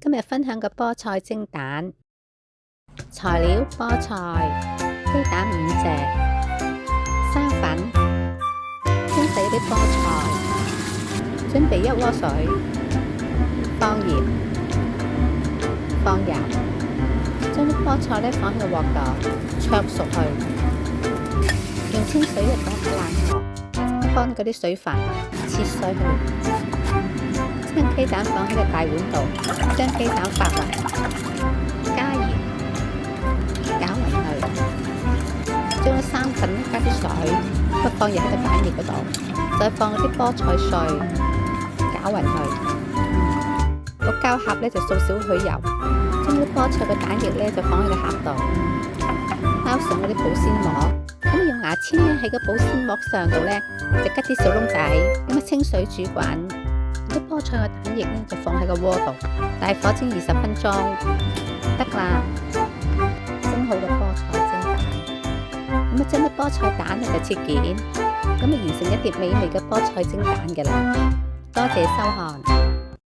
今日分享個菠菜蒸蛋。材料：菠菜、雞蛋5隻、生粉、蒸死啲菠菜。準備1鍋水，放鹽，放油，將啲菠菜放喺個鑊度灼熟去，用清水打冷河，乾嗰啲水分切碎去。將雞蛋放喺個大碗度，將雞蛋發勻，加鹽，攪勻佢。將生粉加啲水，放入喺個蛋液嗰度，再放啲菠菜碎，攪勻佢。個膠盒就掃少許油，將啲菠菜嘅蛋液就放喺個盒度，包上嗰啲保鮮膜。咁用牙籤喺個保鮮膜上度就吉啲小窿仔，咁清水煮滾。啲菠菜嘅蛋液就放喺個鍋度，大火蒸20分鐘，得啦，蒸好嘅菠菜蒸蛋。咁將啲菠菜蛋就切件，咁完成一碟美味嘅菠菜蒸蛋嘅啦。多謝收看。